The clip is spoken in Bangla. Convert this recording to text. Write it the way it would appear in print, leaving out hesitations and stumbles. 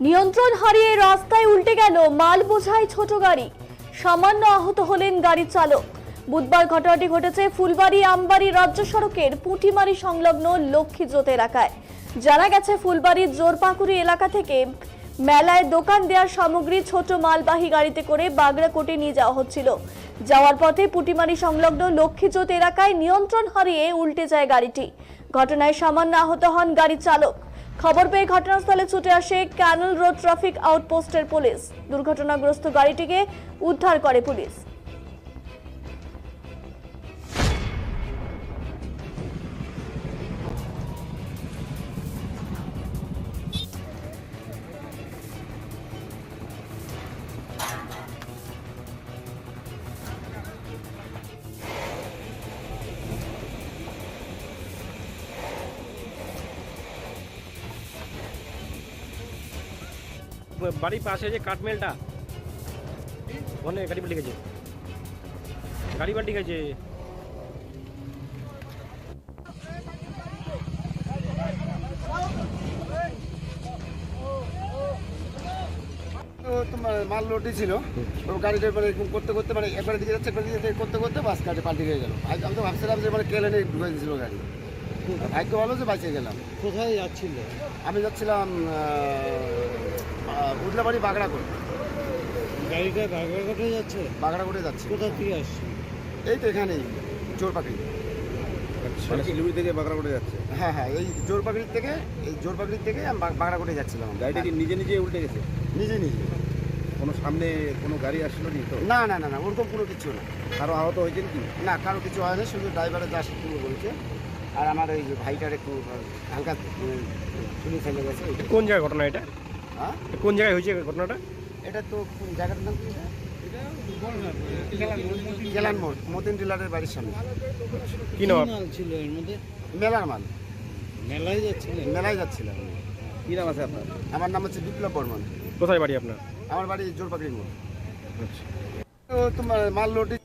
নিয়ন্ত্রণ হারিয়ে রাস্তায় উল্টে গেল মাল বোঝাই ছোট গাড়ি, সামান্য আহত হলেন গাড়ির চালক। বুধবার ঘটনাটি ঘটেছে ফুলবাড়ি আমবাড়ি রাজ্য সড়কের পুঁটিমারি সংলগ্ন লক্ষ্মীজোত এলাকায়। জানা গেছে ফুলবাড়ির জোরপাকুড়ি এলাকা থেকে মেলায় দোকান দেওয়ার সামগ্রী ছোট মালবাহী গাড়িতে করে বাগড়াকোটে নিয়ে যাওয়া হচ্ছিল। যাওয়ার পথে পুঁটিমারি সংলগ্ন লক্ষ্মীজোত এলাকায় নিয়ন্ত্রণ হারিয়ে উল্টে যায় গাড়িটি। ঘটনায় সামান্য আহত হন গাড়ির চালক। খবর পেয়ে ঘটনাস্থলে ছুটে আসে ক্যানেল রোড ট্রাফিক আউটপোস্টের পুলিশ। দুর্ঘটনাগ্রস্ত গাড়িটিকে উদ্ধার করে পুলিশ। বাড়ির পাশে যে কাঠমেলটা ওখানে গাড়ি পাল্টি গেছে, গাড়ি পাল্টি গেছে। তোমার মাল লোডই ছিল, ও গাড়িটা মানে এরকম করতে করতে মানে একবারে দিকে যাচ্ছে, একবারে দিকে করতে করতে বাস গাড়ি পাল্টি হয়ে গেল। আমি তো ভাবছিলাম যে মানে কেলেনে ঢুকে দিয়েছিল গাড়ি। ভাগ্য ভালো যে বাঁচিয়ে গেলাম। কোথায় যাচ্ছিল? আমি যাচ্ছিলাম উদলাবাড়ি বাগড়াকোট। গাড়িটা বাগড়াকোটে যাচ্ছে? বাগড়াকোটে যাচ্ছি। কোথা থেকে আসছে? এই তো এখানেই জোরপাকড়ি। মানে শিলিগুড়ি থেকে বাগড়াকোটে যাচ্ছে? হ্যাঁ হ্যাঁ, এই জোরপাকড়ির থেকে আমি বাগড়াকোটে যাচ্ছিলাম। গাড়িটা কি নিজে নিজে উল্টে গেছে? নিজে নিজে। কোনো সামনে কোনো গাড়ি আসলো নি তো? না না না না, ওরকম কোনো কিছু না। কারো আহত হয়েছেন কি? না, কারো কিছু হয়নি, শুধু ড্রাইভারের যা শুরু বলছে। আর আমার এই ভাইটার একটু হালকা চুলি ফেলে গেছে। কোন জায়গায় ঘটনা এটা? হ্যাঁ, কোন জায়গায় হয়েছে ঘটনাটা? এটা তো কোন জায়গাটার নাম কি? গেলান মোড়, মতিন ডিলারের বাড়ির সামনে। কি নাম? মাল ছিল এর মধ্যে? মেলার মাল। মেলায় যাচ্ছিল? মেলায় যাচ্ছিলাম। কি নাম আছে আপনার? আমার নাম হচ্ছে বিপ্লব বর্মন। কোথায় বাড়ি আপনার? আমার বাড়ি জোরপাকড়ি মোড়। আচ্ছা। তো তোমার মাল লোডই